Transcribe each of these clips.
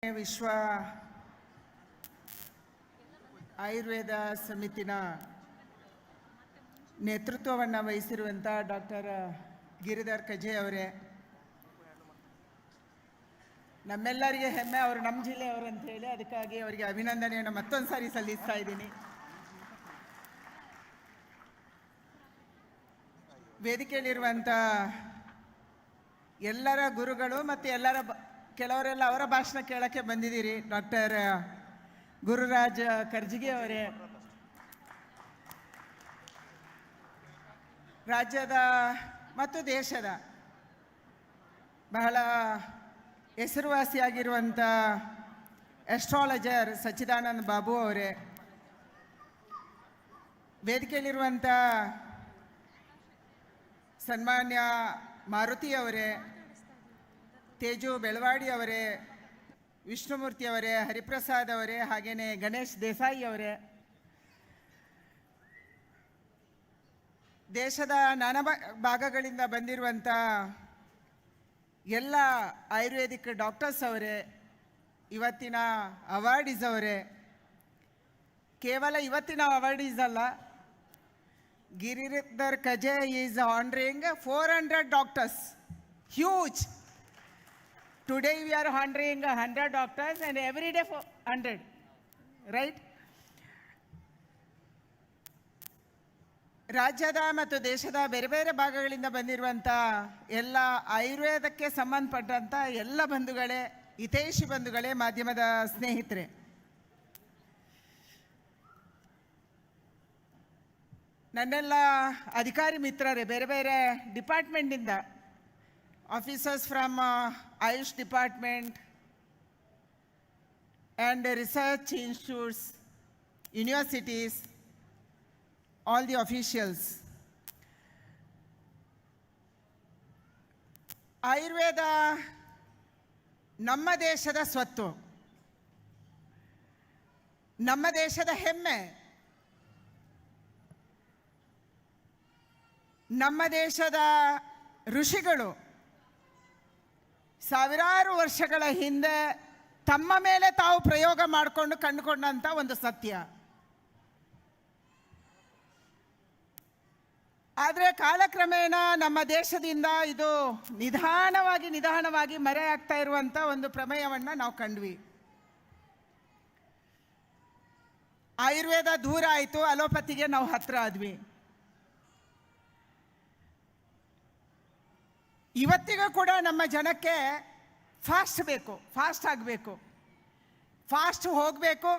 ವಿಶ್ವ ಆಯುರ್ವೇದ ಸಮಿತಿನ ನೇತೃತ್ವವನ್ನು ವಹಿಸಿರುವಂಥ ಡಾಕ್ಟರ್ ಗಿರಿಧರ್ ಕಜೆ ಅವರೇ, ನಮ್ಮೆಲ್ಲರಿಗೆ ಹೆಮ್ಮೆ ಅವರು ನಮ್ಮ ಜಿಲ್ಲೆಯವರು ಅಂತ ಹೇಳಿ, ಅದಕ್ಕಾಗಿ ಅವರಿಗೆ ಅಭಿನಂದನೆಯನ್ನು ಮತ್ತೊಂದು ಸಾರಿ ಸಲ್ಲಿಸ್ತಾ ಇದ್ದೀನಿ. ವೇದಿಕೆಯಲ್ಲಿರುವಂಥ ಎಲ್ಲರ ಗುರುಗಳು ಮತ್ತು ಕೆಲವರೆಲ್ಲ ಅವರ ಭಾಷಣ ಕೇಳೋಕ್ಕೆ ಬಂದಿದ್ದೀರಿ. ಡಾಕ್ಟರ್ ಗುರುರಾಜ್ ಕರ್ಜಿಗೆ ಅವರೇ, ರಾಜ್ಯದ ಮತ್ತು ದೇಶದ ಬಹಳ ಹೆಸರುವಾಸಿಯಾಗಿರುವಂಥ ಆಸ್ಟ್ರಾಲಜರ್ ಸಚ್ಚಿದಾನಂದ ಬಾಬು ಅವರೇ, ವೇದಿಕೆಯಲ್ಲಿರುವಂಥ ಸನ್ಮಾನ್ಯ ಮಾರುತಿ ಅವರೇ, ತೇಜು ಬೆಳವಾಡಿ ಅವರೇ, ವಿಷ್ಣುಮೂರ್ತಿ ಅವರೇ, ಹರಿಪ್ರಸಾದ್ ಅವರೇ, ಹಾಗೆಯೇ ಗಣೇಶ್ ದೇಸಾಯಿ ಅವರೇ, ದೇಶದ ನಾನಾ ಭಾಗಗಳಿಂದ ಬಂದಿರುವಂಥ ಎಲ್ಲ ಆಯುರ್ವೇದಿಕ್ ಡಾಕ್ಟರ್ಸ್ ಅವರೇ, ಇವತ್ತಿನ ಅವಾರ್ಡೀಸ್ ಅವರೇ, ಕೇವಲ ಇವತ್ತಿನ ಅವಾರ್ಡೀಸ್ ಅಲ್ಲ, ಗಿರಿಧರ್ ಕಜೆ is honouring 400 doctors. Huge. Today we are honoring 100 doctors and every day 100. Right? ರಾಜ್ಯದ ಮತ್ತು ದೇಶದ ಬೇರೆ ಬೇರೆ ಭಾಗಗಳಿಂದ ಬಂದಿರುವಂಥ ಎಲ್ಲ ಆಯುರ್ವೇದಕ್ಕೆ ಸಂಬಂಧಪಟ್ಟಂಥ ಎಲ್ಲ ಬಂಧುಗಳೇ, ಹಿತೈಷಿ ಬಂಧುಗಳೇ, ಮಾಧ್ಯಮದ ಸ್ನೇಹಿತರೆ, ನನ್ನೆಲ್ಲ ಅಧಿಕಾರಿ ಮಿತ್ರರೇ, ಬೇರೆ ಬೇರೆ ಡಿಪಾರ್ಟ್ಮೆಂಟಿಂದ officers from AYUSH department and research institutes, universities, all the officials. Ayurveda ನಮ್ಮ ದೇಶದ ಸ್ವತ್ತು, ನಮ್ಮ ದೇಶದ ಹೆಮ್ಮೆ. ನಮ್ಮ ದೇಶದ ಋಷಿಗಳು ಸಾವಿರಾರು ವರ್ಷಗಳ ಹಿಂದೆ ತಮ್ಮ ಮೇಲೆ ತಾವು ಪ್ರಯೋಗ ಮಾಡಿಕೊಂಡು ಕಂಡುಕೊಂಡಂಥ ಒಂದು ಸತ್ಯ. ಆದರೆ ಕಾಲಕ್ರಮೇಣ ನಮ್ಮ ದೇಶದಿಂದ ಇದು ನಿಧಾನವಾಗಿ ಮರೆಯಾಗ್ತಾ ಇರುವಂಥ ಒಂದು ಪ್ರಮೇಯವನ್ನು ನಾವು ಕಂಡ್ವಿ. ಆಯುರ್ವೇದ ದೂರ ಆಯಿತು, ಅಲೋಪತಿಗೆ ನಾವು ಹತ್ರ ಆದ್ವಿ. ಇವತ್ತಿಗೂ ಕೂಡ ನಮ್ಮ ಜನಕ್ಕೆ ಫಾಸ್ಟ್ ಬೇಕು, ಫಾಸ್ಟ್ ಆಗಬೇಕು, ಫಾಸ್ಟ್ ಹೋಗಬೇಕು,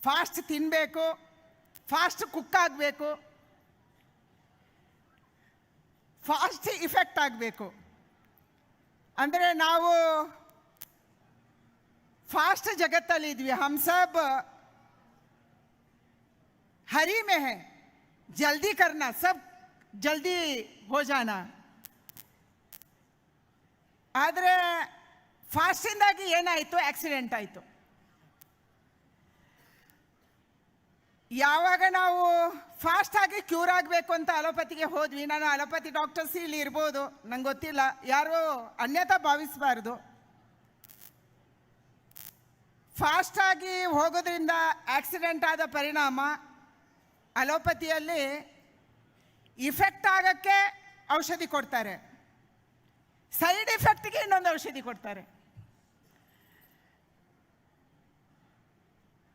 ಫಾಸ್ಟ್ ತಿನ್ನಬೇಕು, ಫಾಸ್ಟ್ ಕುಕ್ ಆಗಬೇಕು, ಫಾಸ್ಟ್ ಇಫೆಕ್ಟ್ ಆಗಬೇಕು. ಅಂದರೆ ನಾವು ಫಾಸ್ಟ್ ಜಗತ್ತಲ್ಲಿ ಇದ್ವಿ. ಹಮ್ ಸಬ್ ಹರಿ ಮೇ ಹೈ, ಜಲ್ದಿ ಕರ್ನಾ, ಸಬ್ ಜಲ್ದಿ ಹೋ ಜಾನಾ. ಆದರೆ ಫಾಸ್ಟಿಂದಾಗಿ ಏನಾಯಿತು? ಆಕ್ಸಿಡೆಂಟ್ ಆಯಿತು. ಯಾವಾಗ ನಾವು ಫಾಸ್ಟಾಗಿ ಕ್ಯೂರ್ ಆಗಬೇಕು ಅಂತ ಅಲೋಪತಿಗೆ ಹೋದ್ವಿ, ನಾನು ಅಲೋಪತಿ ಡಾಕ್ಟರ್ಸ್ ಇಲ್ಲಿ ಇರ್ಬೋದು, ನಂಗೆ ಗೊತ್ತಿಲ್ಲ, ಯಾರೂ ಅನ್ಯತಾ ಭಾವಿಸಬಾರ್ದು. ಫಾಸ್ಟಾಗಿ ಹೋಗೋದ್ರಿಂದ ಆಕ್ಸಿಡೆಂಟ್ ಆದ ಪರಿಣಾಮ ಅಲೋಪತಿಯಲ್ಲಿ ಇಫೆಕ್ಟ್ ಆಗೋಕ್ಕೆ ಔಷಧಿ ಕೊಡ್ತಾರೆ, ಸೈಡ್ ಎಫೆಕ್ಟ್ಗೆ ಇನ್ನೊಂದು ಔಷಧಿ ಕೊಡ್ತಾರೆ.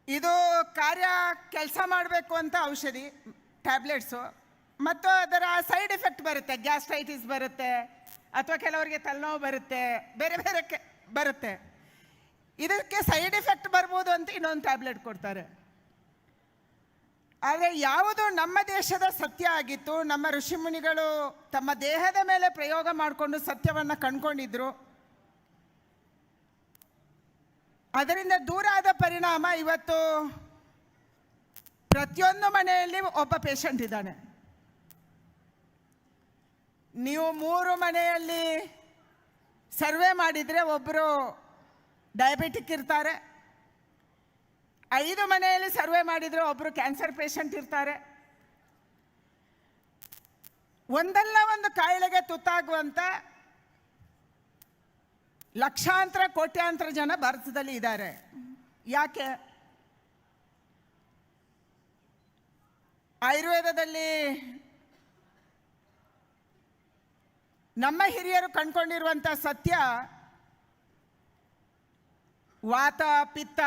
ಇದು ಕೆಲಸ ಮಾಡಬೇಕು ಅಂತ ಔಷಧಿ, ಟ್ಯಾಬ್ಲೆಟ್ಸು, ಮತ್ತು ಅದರ ಸೈಡ್ ಎಫೆಕ್ಟ್ ಬರುತ್ತೆ. ಗ್ಯಾಸ್ಟ್ರೈಟಿಸ್ ಬರುತ್ತೆ, ಅಥವಾ ಕೆಲವರಿಗೆ ತಲೆನೋವು ಬರುತ್ತೆ, ಬೇರೆ ಬೇರೆ ಬರುತ್ತೆ. ಇದಕ್ಕೆ ಸೈಡ್ ಎಫೆಕ್ಟ್ ಬರ್ಬೋದು ಅಂತ ಇನ್ನೊಂದು ಟ್ಯಾಬ್ಲೆಟ್ ಕೊಡ್ತಾರೆ. ಆದರೆ ಯಾವುದು ನಮ್ಮ ದೇಶದ ಸತ್ಯ ಆಗಿತ್ತು, ನಮ್ಮ ಋಷಿಮುನಿಗಳು ತಮ್ಮ ದೇಹದ ಮೇಲೆ ಪ್ರಯೋಗ ಮಾಡಿಕೊಂಡು ಸತ್ಯವನ್ನು ಕಂಡುಕೊಂಡಿದ್ರು, ಅದರಿಂದ ದೂರ ಆದ ಪರಿಣಾಮ ಇವತ್ತು ಪ್ರತಿಯೊಂದು ಮನೆಯಲ್ಲಿ ಒಬ್ಬ ಪೇಷಂಟ್ ಇದ್ದಾನೆ. ನೀವು 3 ಮನೆಯಲ್ಲಿ ಸರ್ವೆ ಮಾಡಿದರೆ ಒಬ್ಬರು ಡಯಾಬಿಟಿಕ್ ಇರ್ತಾರೆ, 5 ಮನೆಯಲ್ಲಿ ಸರ್ವೆ ಮಾಡಿದರೆ ಒಬ್ಬರು ಕ್ಯಾನ್ಸರ್ ಪೇಷಂಟ್ ಇರ್ತಾರೆ. ಒಂದಲ್ಲ ಒಂದು ಕಾಯಿಲೆಗೆ ತುತ್ತಾಗುವಂಥ ಲಕ್ಷಾಂತರ ಕೋಟ್ಯಾಂತರ ಜನ ಭಾರತದಲ್ಲಿ ಇದ್ದಾರೆ. ಯಾಕೆ? ಆಯುರ್ವೇದದಲ್ಲಿ ನಮ್ಮ ಹಿರಿಯರು ಕಂಡುಕೊಂಡಿರುವಂಥ ಸತ್ಯ, ವಾತ ಪಿತ್ತ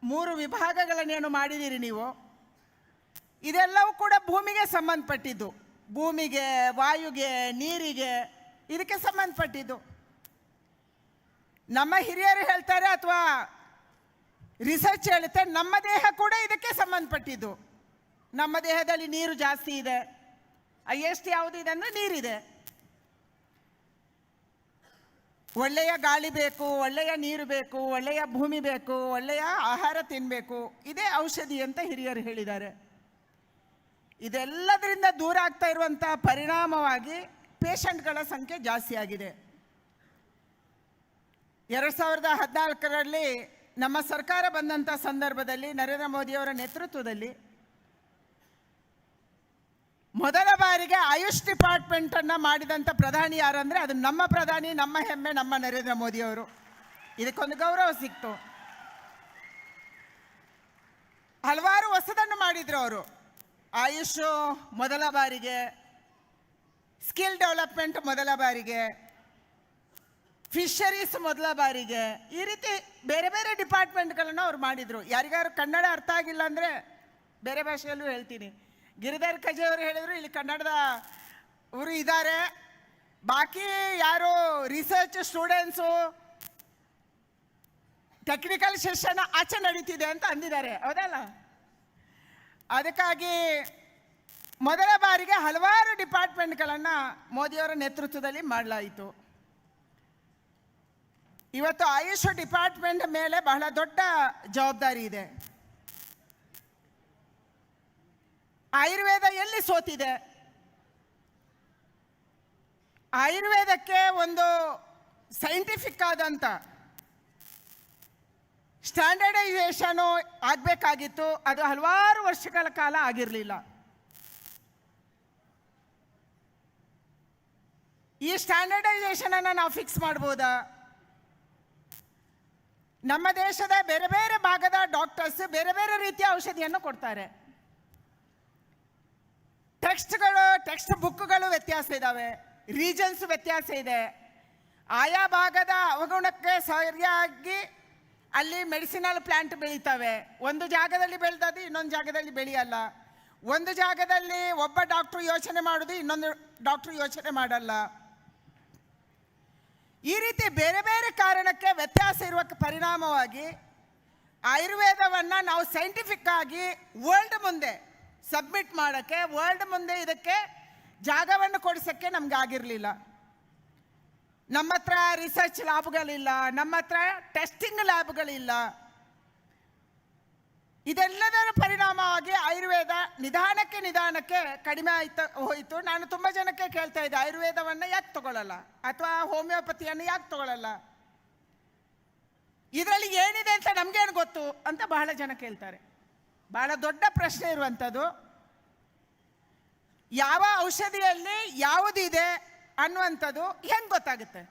3 ವಿಭಾಗಗಳನ್ನೇನು ಮಾಡಿದ್ದೀರಿ ನೀವು, ಇದೆಲ್ಲವೂ ಕೂಡ ಭೂಮಿಗೆ ಸಂಬಂಧಪಟ್ಟಿದ್ದು. ಭೂಮಿಗೆ, ವಾಯುಗೆ, ನೀರಿಗೆ, ಇದಕ್ಕೆ ಸಂಬಂಧಪಟ್ಟಿದ್ದು. ನಮ್ಮ ಹಿರಿಯರು ಹೇಳ್ತಾರೆ ಅಥವಾ ರಿಸರ್ಚ್ ಹೇಳುತ್ತೆ, ನಮ್ಮ ದೇಹ ಕೂಡ ಇದಕ್ಕೆ ಸಂಬಂಧಪಟ್ಟಿದ್ದು. ನಮ್ಮ ದೇಹದಲ್ಲಿ ನೀರು ಜಾಸ್ತಿ ಇದೆ. ಎಷ್ಟು ಯಾವುದಿದೆ ಅಂದರೆ ನೀರಿದೆ. ಒಳ್ಳೆಯ ಗಾಳಿ ಬೇಕು, ಒಳ್ಳೆಯ ನೀರು ಬೇಕು, ಒಳ್ಳೆಯ ಭೂಮಿ ಬೇಕು, ಒಳ್ಳೆಯ ಆಹಾರ ತಿನ್ನಬೇಕು. ಇದೇ ಔಷಧಿ ಅಂತ ಹಿರಿಯರು ಹೇಳಿದ್ದಾರೆ. ಇದೆಲ್ಲದರಿಂದ ದೂರ ಆಗ್ತಾ ಇರುವಂಥ ಪರಿಣಾಮವಾಗಿ ಪೇಷಂಟ್ಗಳ ಸಂಖ್ಯೆ ಜಾಸ್ತಿ ಆಗಿದೆ. 2014ರಲ್ಲಿ ನಮ್ಮ ಸರ್ಕಾರ ಬಂದಂಥ ಸಂದರ್ಭದಲ್ಲಿ ನರೇಂದ್ರ ಮೋದಿಯವರ ನೇತೃತ್ವದಲ್ಲಿ ಮೊದಲ ಬಾರಿಗೆ ಆಯುಷ್ ಡಿಪಾರ್ಟ್ಮೆಂಟನ್ನು ಮಾಡಿದಂಥ ಪ್ರಧಾನಿ ಯಾರಂದರೆ ಅದು ನಮ್ಮ ಪ್ರಧಾನಿ, ನಮ್ಮ ಹೆಮ್ಮೆ, ನಮ್ಮ ನರೇಂದ್ರ ಮೋದಿಯವರು. ಇದಕ್ಕೊಂದು ಗೌರವ ಸಿಕ್ತು. ಹಲವಾರು ಹೊಸದನ್ನು ಮಾಡಿದರು ಅವರು. ಆಯುಷ್ ಮೊದಲ ಬಾರಿಗೆ, ಸ್ಕಿಲ್ ಡೆವಲಪ್ಮೆಂಟ್ ಮೊದಲ ಬಾರಿಗೆ, ಫಿಶರೀಸ್ ಮೊದಲ ಬಾರಿಗೆ, ಈ ರೀತಿ ಬೇರೆ ಬೇರೆ ಡಿಪಾರ್ಟ್ಮೆಂಟ್ಗಳನ್ನು ಅವ್ರು ಮಾಡಿದರು. ಯಾರಿಗಾರು ಕನ್ನಡ ಅರ್ಥ ಆಗಿಲ್ಲ ಅಂದರೆ ಬೇರೆ ಭಾಷೆಯಲ್ಲೂ ಹೇಳ್ತೀನಿ. ಗಿರಿಧರ್ ಕಜೆ ಅವರು ಹೇಳಿದರು, ಇಲ್ಲಿ ಕನ್ನಡದ ಅವರು ಇದ್ದಾರೆ, ಬಾಕಿ ಯಾರು ರಿಸರ್ಚ್ ಸ್ಟೂಡೆಂಟ್ಸು ಟೆಕ್ನಿಕಲ್ ಸೆಷನ್ ಆಚೆ ನಡೀತಿದೆ ಅಂತ ಅಂದಿದ್ದಾರೆ. ಹೌದಲ್ಲ? ಅದಕ್ಕಾಗಿ ಮೊದಲ ಬಾರಿಗೆ ಹಲವಾರು ಡಿಪಾರ್ಟ್ಮೆಂಟ್ಗಳನ್ನು ಮೋದಿಯವರ ನೇತೃತ್ವದಲ್ಲಿ ಮಾಡಲಾಯಿತು. ಇವತ್ತು ಆಯುಷ್ ಡಿಪಾರ್ಟ್ಮೆಂಟ್ ಮೇಲೆ ಬಹಳ ದೊಡ್ಡ ಜವಾಬ್ದಾರಿ ಇದೆ. ಆಯುರ್ವೇದ ಎಲ್ಲಿ ಸೋತಿದೆ? ಆಯುರ್ವೇದಕ್ಕೆ ಒಂದು ಸೈಂಟಿಫಿಕ್ ಆದಂಥ ಸ್ಟ್ಯಾಂಡರ್ಡೈಸೇಷನು ಆಗಬೇಕಾಗಿತ್ತು. ಅದು ಹಲವಾರು ವರ್ಷಗಳ ಕಾಲ ಆಗಿರಲಿಲ್ಲ. ಈ ಸ್ಟ್ಯಾಂಡರ್ಡೈಸೇಷನನ್ನು ನಾವು ಫಿಕ್ಸ್ ಮಾಡ್ಬೋದಾ? ನಮ್ಮ ದೇಶದ ಬೇರೆ ಬೇರೆ ಭಾಗದ ಡಾಕ್ಟರ್ಸ್ ಬೇರೆ ಬೇರೆ ರೀತಿಯ ಔಷಧಿಯನ್ನು ಕೊಡ್ತಾರೆ. ಟೆಕ್ಸ್ಟ್ ಬುಕ್ಗಳು ವ್ಯತ್ಯಾಸ ಇದ್ದಾವೆ, ರೀಜನ್ಸ್ ವ್ಯತ್ಯಾಸ ಇದೆ. ಆಯಾ ಭಾಗದ ಅವಗುಣಕ್ಕೆ ಸರಿಯಾಗಿ ಅಲ್ಲಿ ಮೆಡಿಸಿನಲ್ ಪ್ಲಾಂಟ್ ಬೆಳೀತವೆ. ಒಂದು ಜಾಗದಲ್ಲಿ ಬೆಳೆದದ್ದು ಇನ್ನೊಂದು ಜಾಗದಲ್ಲಿ ಬೆಳೆಯಲ್ಲ. ಒಂದು ಜಾಗದಲ್ಲಿ ಒಬ್ಬ ಡಾಕ್ಟ್ರು ಯೋಚನೆ ಮಾಡೋದು, ಇನ್ನೊಂದು ಡಾಕ್ಟ್ರು ಯೋಚನೆ ಮಾಡಲ್ಲ. ಈ ರೀತಿ ಬೇರೆ ಬೇರೆ ಕಾರಣಕ್ಕೆ ವ್ಯತ್ಯಾಸ ಇರುವ ಪರಿಣಾಮವಾಗಿ ಆಯುರ್ವೇದವನ್ನು ನಾವು ಸೈಂಟಿಫಿಕ್ ಆಗಿ ವರ್ಲ್ಡ್ ಮುಂದೆ ಸಬ್ಮಿಟ್ ಮಾಡೋಕ್ಕೆ, ವರ್ಲ್ಡ್ ಮುಂದೆ ಇದಕ್ಕೆ ಜಾಗವನ್ನು ಕೊಡಿಸೋಕ್ಕೆ ನಮ್ಗೆ ಆಗಿರಲಿಲ್ಲ. ನಮ್ಮ ಹತ್ರ ರಿಸರ್ಚ್ ಲ್ಯಾಬ್ಗಳಿಲ್ಲ, ನಮ್ಮ ಹತ್ರ ಟೆಸ್ಟಿಂಗ್ ಲ್ಯಾಬ್ಗಳಿಲ್ಲ. ಇದೆಲ್ಲದರ ಪರಿಣಾಮವಾಗಿ ಆಯುರ್ವೇದ ನಿಧಾನಕ್ಕೆ ಕಡಿಮೆ ಹೋಯಿತು. ನಾನು ತುಂಬ ಜನಕ್ಕೆ ಕೇಳ್ತಾ ಇದ್ದೆ, ಆಯುರ್ವೇದವನ್ನು ಯಾಕೆ ತಗೊಳ್ಳಲ್ಲ ಅಥವಾ ಹೋಮಿಯೋಪತಿಯನ್ನು ಯಾಕೆ ತಗೊಳ್ಳಲ್ಲ, ಇದರಲ್ಲಿ ಏನಿದೆ ಅಂತ ನಮಗೇನು ಗೊತ್ತು ಅಂತ ಬಹಳ ಜನ ಕೇಳ್ತಾರೆ. ಬಹಳ ದೊಡ್ಡ ಪ್ರಶ್ನೆ ಇರುವಂಥದ್ದು. ಯಾವ ಔಷಧಿಯಲ್ಲಿ ಯಾವುದಿದೆ ಅನ್ನುವಂಥದ್ದು ಹೆಂಗೆ ಗೊತ್ತಾಗುತ್ತೆ?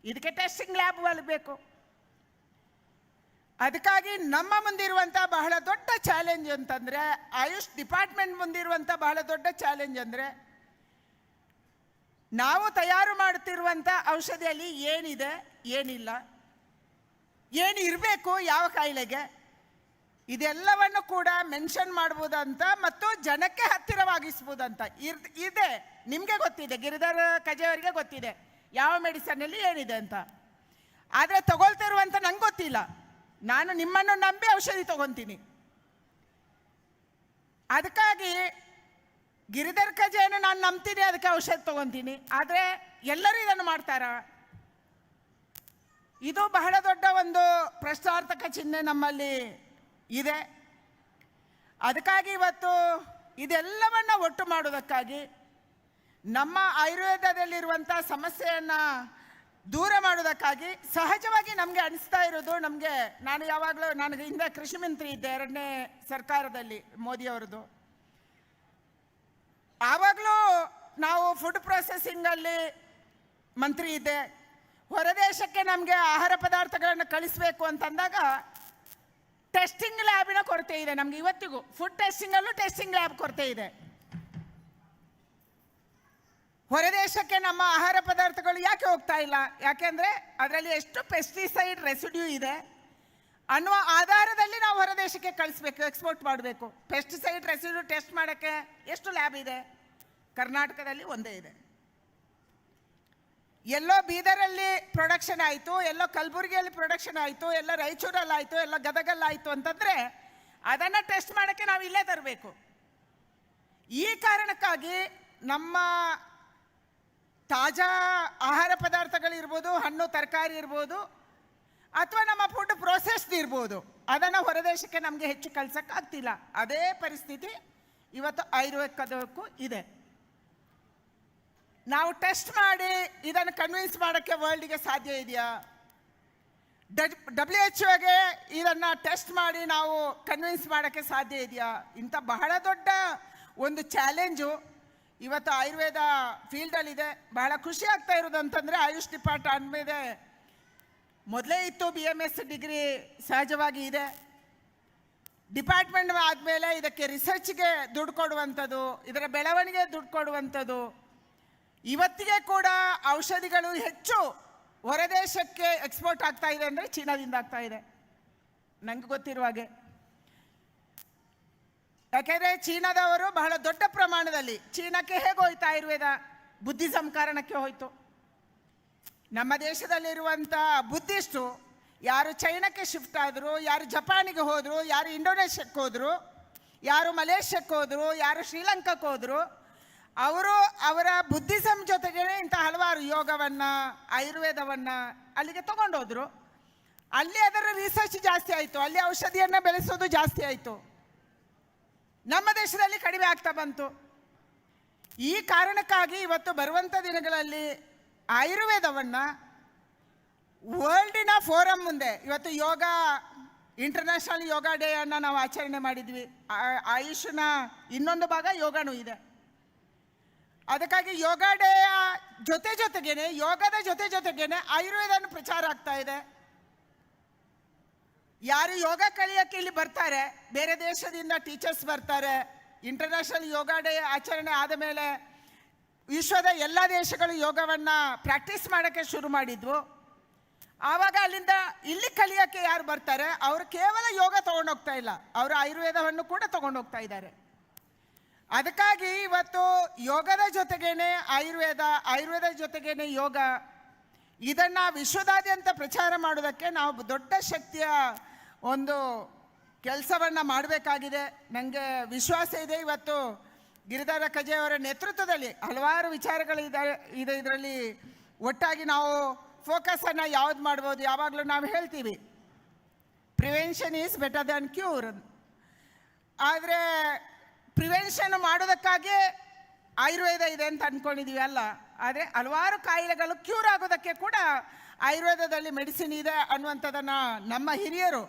ಇದಕ್ಕೆ ಟೆಸ್ಟಿಂಗ್ ಲ್ಯಾಬ್ ಬೇಕು. ಅದಕ್ಕಾಗಿ ನಮ್ಮ ಮುಂದಿರುವಂಥ ಬಹಳ ದೊಡ್ಡ ಚಾಲೆಂಜ್ ಅಂತಂದರೆ, ಆಯುಷ್ ಡಿಪಾರ್ಟ್ಮೆಂಟ್ ಮುಂದಿರುವಂಥ ಬಹಳ ದೊಡ್ಡ ಚಾಲೆಂಜ್ ಅಂದರೆ, ನಾವು ತಯಾರು ಮಾಡುತ್ತಿರುವಂಥ ಔಷಧಿಯಲ್ಲಿ ಏನಿದೆ, ಏನಿಲ್ಲ, ಏನು ಇರಬೇಕು ಯಾವ ಕಾಯಿಲೆಗೆ, ಇದೆಲ್ಲವನ್ನು ಕೂಡ ಮೆನ್ಷನ್ ಮಾಡ್ಬೋದಂತ ಮತ್ತು ಜನಕ್ಕೆ ಹತ್ತಿರವಾಗಿಸ್ಬೋದಂತ ಇದೆ. ನಿಮಗೆ ಗೊತ್ತಿದೆ, ಗಿರಿಧರ್ ಕಜೆ ಅವರಿಗೆ ಗೊತ್ತಿದೆ ಯಾವ ಮೆಡಿಸನ್ನಲ್ಲಿ ಏನಿದೆ ಅಂತ. ಆದರೆ ತಗೊಳ್ತಿರುವಂಥ ನಂಗೆ ಗೊತ್ತಿಲ್ಲ. ನಾನು ನಿಮ್ಮನ್ನು ನಂಬಿ ಔಷಧಿ ತಗೊತೀನಿ. ಅದಕ್ಕಾಗಿ ಗಿರಿಧರ್ ಕಜೆಯನ್ನು ನಾನು ನಂಬ್ತೀನಿ, ಅದಕ್ಕೆ ಔಷಧಿ ತಗೊತೀನಿ. ಆದರೆ ಎಲ್ಲರೂ ಇದನ್ನು ಮಾಡ್ತಾರಾ? ಇದು ಬಹಳ ದೊಡ್ಡ ಒಂದು ಪ್ರಶ್ನಾರ್ಥಕ ಚಿಹ್ನೆ ನಮ್ಮಲ್ಲಿ ಇದೆ. ಅದಕ್ಕಾಗಿ ಇವತ್ತು ಇದೆಲ್ಲವನ್ನು ಒಟ್ಟು ಮಾಡೋದಕ್ಕಾಗಿ, ನಮ್ಮ ಆಯುರ್ವೇದದಲ್ಲಿರುವಂಥ ಸಮಸ್ಯೆಯನ್ನು ದೂರ ಮಾಡೋದಕ್ಕಾಗಿ ಸಹಜವಾಗಿ ನಮಗೆ ಅನಿಸ್ತಾ ಇರೋದು, ನಾನು ಯಾವಾಗಲೂ, ನನಗೆ ಹಿಂದೆ ಕೃಷಿ ಮಂತ್ರಿ ಇದ್ದೆ 2ನೇ ಸರ್ಕಾರದಲ್ಲಿ ಮೋದಿಯವ್ರದ್ದು. ಆವಾಗಲೂ ನಾವು ಫುಡ್ ಪ್ರೊಸೆಸಿಂಗಲ್ಲಿ ಮಂತ್ರಿ ಇದ್ದೆ, ಹೊರದೇಶಕ್ಕೆ ನಮಗೆ ಆಹಾರ ಪದಾರ್ಥಗಳನ್ನು ಕಳಿಸ್ಬೇಕು ಅಂತಂದಾಗ ಟೆಸ್ಟಿಂಗ್ ಲ್ಯಾಬಿನ ಕೊರತೆ ಇದೆ ನಮಗೆ ಇವತ್ತಿಗೂ. ಫುಡ್ ಟೆಸ್ಟಿಂಗಲ್ಲೂ ಟೆಸ್ಟಿಂಗ್ ಲ್ಯಾಬ್ ಕೊರತೆ ಇದೆ. ಹೊರದೇಶಕ್ಕೆ ನಮ್ಮ ಆಹಾರ ಪದಾರ್ಥಗಳು ಯಾಕೆ ಹೋಗ್ತಾ ಇಲ್ಲ? ಯಾಕೆಂದರೆ ಅದರಲ್ಲಿ ಎಷ್ಟು ಪೆಸ್ಟಿಸೈಡ್ ರೆಸಿಡ್ಯೂ ಇದೆ ಅನ್ನುವ ಆಧಾರದಲ್ಲಿ ನಾವು ಹೊರದೇಶಕ್ಕೆ ಕಳಿಸ್ಬೇಕು, ಎಕ್ಸ್ಪೋರ್ಟ್ ಮಾಡಬೇಕು. ಪೆಸ್ಟಿಸೈಡ್ ರೆಸಿಡ್ಯೂ ಟೆಸ್ಟ್ ಮಾಡೋಕ್ಕೆ ಎಷ್ಟು ಲ್ಯಾಬ್ ಇದೆ? ಕರ್ನಾಟಕದಲ್ಲಿ ಒಂದೇ ಇದೆ. ಎಲ್ಲೋ ಬೀದರಲ್ಲಿ ಪ್ರೊಡಕ್ಷನ್ ಆಯಿತು, ಎಲ್ಲೋ ಕಲಬುರಗಿಯಲ್ಲಿ ಪ್ರೊಡಕ್ಷನ್ ಆಯಿತು, ಎಲ್ಲ ರಾಯಚೂರಲ್ಲಿ ಆಯಿತು, ಎಲ್ಲ ಗದಗಲ್ಲಾಯಿತು ಅಂತಂದರೆ ಅದನ್ನು ಟೆಸ್ಟ್ ಮಾಡೋಕ್ಕೆ ನಾವು ಇಲ್ಲೇ ತರಬೇಕು. ಈ ಕಾರಣಕ್ಕಾಗಿ ನಮ್ಮ ತಾಜಾ ಆಹಾರ ಪದಾರ್ಥಗಳಿರ್ಬೋದು, ಹಣ್ಣು ತರಕಾರಿ ಇರ್ಬೋದು, ಅಥವಾ ನಮ್ಮ ಫುಡ್ ಪ್ರೊಸೆಸ್ಡ್ ಇರ್ಬೋದು, ಅದನ್ನು ಹೊರದೇಶಕ್ಕೆ ನಮಗೆ ಹೆಚ್ಚು ಕಳ್ಸೋಕ್ಕಾಗ್ತಿಲ್ಲ. ಅದೇ ಪರಿಸ್ಥಿತಿ ಇವತ್ತು ಆಯುರ್ವೇದಕ್ಕೂ ಇದೆ. ನಾವು ಟೆಸ್ಟ್ ಮಾಡಿ ಇದನ್ನು ಕನ್ವಿನ್ಸ್ ಮಾಡೋಕ್ಕೆ ವರ್ಲ್ಡಿಗೆ ಸಾಧ್ಯ ಇದೆಯಾ? WHO ಇದನ್ನು ಟೆಸ್ಟ್ ಮಾಡಿ ನಾವು ಕನ್ವಿನ್ಸ್ ಮಾಡೋಕ್ಕೆ ಸಾಧ್ಯ ಇದೆಯಾ? ಇಂಥ ಬಹಳ ದೊಡ್ಡ ಒಂದು ಚಾಲೆಂಜು ಇವತ್ತು ಆಯುರ್ವೇದ ಫೀಲ್ಡಲ್ಲಿದೆ. ಬಹಳ ಖುಷಿ ಆಗ್ತಾ ಇರೋದು ಅಂತಂದರೆ ಆಯುಷ್ ಡಿಪಾರ್ಟ್ಮೆಂಟ್ ಮೇಲೆ ಮೊದಲೇ ಇತ್ತು, BMS ಡಿಗ್ರಿ ಸಹಜವಾಗಿ ಇದೆ. ಡಿಪಾರ್ಟ್ಮೆಂಟ್ ಆದಮೇಲೆ ಇದಕ್ಕೆ ರಿಸರ್ಚ್ಗೆ ದುಡ್ಡು ಕೊಡುವಂಥದ್ದು, ಇದರ ಬೆಳವಣಿಗೆ ದುಡ್ಡು ಕೊಡುವಂಥದ್ದು. ಇವತ್ತಿಗೆ ಕೂಡ ಔಷಧಿಗಳು ಹೆಚ್ಚು ಹೊರದೇಶಕ್ಕೆ ಎಕ್ಸ್ಪೋರ್ಟ್ ಆಗ್ತಾ ಇದೆ ಅಂದರೆ ಚೀನಾದಿಂದ ಆಗ್ತಾ ಇದೆ, ನನಗೆ ಗೊತ್ತಿರುವ ಹಾಗೆ. ಯಾಕೆಂದರೆ ಚೀನಾದವರು ಬಹಳ ದೊಡ್ಡ ಪ್ರಮಾಣದಲ್ಲಿ, ಚೀನಾಕ್ಕೆ ಹೇಗೆ ಹೋಯ್ತು ಆಯುರ್ವೇದ? ಬುದ್ಧಿಸಂ ಕಾರಣಕ್ಕೆ ಹೋಯಿತು. ನಮ್ಮ ದೇಶದಲ್ಲಿರುವಂಥ ಬುದ್ಧಿಸ್ಟು ಯಾರು ಚೈನಾಕ್ಕೆ ಶಿಫ್ಟ್ ಆದರು, ಯಾರು ಜಪಾನಿಗೆ ಹೋದರು, ಯಾರು ಇಂಡೋನೇಷ್ಯಕ್ಕೆ ಹೋದರು, ಯಾರು ಮಲೇಷ್ಯಕ್ಕೆ ಹೋದರು, ಯಾರು ಶ್ರೀಲಂಕಾಕ್ಕೆ ಹೋದರು, ಅವರು ಅವರ ಬುದ್ಧಿಸಂ ಜೊತೆಗೇ ಇಂಥ ಹಲವಾರು ಯೋಗವನ್ನು, ಆಯುರ್ವೇದವನ್ನು ಅಲ್ಲಿಗೆ ತೊಗೊಂಡೋದ್ರು. ಅಲ್ಲಿ ಅದರ ರಿಸರ್ಚ್ ಜಾಸ್ತಿ ಆಯಿತು, ಅಲ್ಲಿ ಔಷಧಿಯನ್ನು ಬೆಳೆಸೋದು ಜಾಸ್ತಿ ಆಯಿತು. ನಮ್ಮ ದೇಶದಲ್ಲಿ ಕಡಿಮೆ ಆಗ್ತಾ ಬಂತು. ಈ ಕಾರಣಕ್ಕಾಗಿ ಇವತ್ತು ಬರುವಂಥ ದಿನಗಳಲ್ಲಿ ಆಯುರ್ವೇದವನ್ನು ವರ್ಲ್ಡಿನ ಫೋರಮ್ ಮುಂದೆ, ಇವತ್ತು ಯೋಗ ಇಂಟರ್ನ್ಯಾಷನಲ್ ಯೋಗ ಡೇಯನ್ನು ನಾವು ಆಚರಣೆ ಮಾಡಿದ್ವಿ. ಆಯುಷ್ನ ಇನ್ನೊಂದು ಭಾಗ ಯೋಗನೂ ಇದೆ. ಅದಕ್ಕಾಗಿ ಯೋಗ ಡೇಯ ಜೊತೆಗೇನೆ, ಯೋಗದ ಜೊತೆಗೇನೆ ಆಯುರ್ವೇದನ ಪ್ರಚಾರ ಆಗ್ತಾ ಇದೆ. ಯಾರು ಯೋಗ ಕಲಿಯೋಕ್ಕೆ ಇಲ್ಲಿ ಬರ್ತಾರೆ, ಬೇರೆ ದೇಶದಿಂದ ಟೀಚರ್ಸ್ ಬರ್ತಾರೆ. ಇಂಟರ್ನ್ಯಾಷನಲ್ ಯೋಗ ಡೇ ಆಚರಣೆ ಆದ ಮೇಲೆ ವಿಶ್ವದ ಎಲ್ಲ ದೇಶಗಳು ಯೋಗವನ್ನು ಪ್ರಾಕ್ಟೀಸ್ ಮಾಡೋಕ್ಕೆ ಶುರು ಮಾಡಿದ್ವು. ಆವಾಗ ಅಲ್ಲಿಂದ ಇಲ್ಲಿ ಕಲಿಯೋಕ್ಕೆ ಯಾರು ಬರ್ತಾರೆ, ಅವರು ಕೇವಲ ಯೋಗ ತೊಗೊಂಡೋಗ್ತಾ ಇಲ್ಲ, ಅವರು ಆಯುರ್ವೇದವನ್ನು ಕೂಡ ತೊಗೊಂಡೋಗ್ತಾ ಇದ್ದಾರೆ. ಅದಕ್ಕಾಗಿ ಇವತ್ತು ಯೋಗದ ಜೊತೆಗೇನೆ ಆಯುರ್ವೇದ, ಆಯುರ್ವೇದ ಜೊತೆಗೇನೆ ಯೋಗ, ಇದನ್ನು ವಿಶ್ವದಾದ್ಯಂತ ಪ್ರಚಾರ ಮಾಡೋದಕ್ಕೆ ನಾವು ದೊಡ್ಡ ಶಕ್ತಿಯ ಒಂದು ಕೆಲಸವನ್ನು ಮಾಡಬೇಕಾಗಿದೆ. ನನಗೆ ವಿಶ್ವಾಸ ಇದೆ, ಇವತ್ತು ಗಿರಿಧರ ಕಜೆ ಅವರ ನೇತೃತ್ವದಲ್ಲಿ ಹಲವಾರು ವಿಚಾರಗಳಿದೆ. ಇದರಲ್ಲಿ ಒಟ್ಟಾಗಿ ನಾವು ಫೋಕಸನ್ನು ಯಾವ್ದು ಮಾಡ್ಬೋದು? ಯಾವಾಗಲೂ ನಾವು ಹೇಳ್ತೀವಿ prevention is better than cure. ಆದರೆ ಪ್ರಿವೆನ್ಷನ್ ಮಾಡೋದಕ್ಕಾಗಿ ಆಯುರ್ವೇದ ಇದೆ ಅಂತ ಅಂದ್ಕೊಂಡಿದ್ದೀವಿ ಅಲ್ಲ. ಆದರೆ ಹಲವಾರು ಕಾಯಿಲೆಗಳು ಕ್ಯೂರ್ ಆಗೋದಕ್ಕೆ ಕೂಡ ಆಯುರ್ವೇದದಲ್ಲಿ ಮೆಡಿಸಿನ್ ಇದೆ ಅನ್ನುವಂಥದ್ದನ್ನು ನಮ್ಮ ಹಿರಿಯರು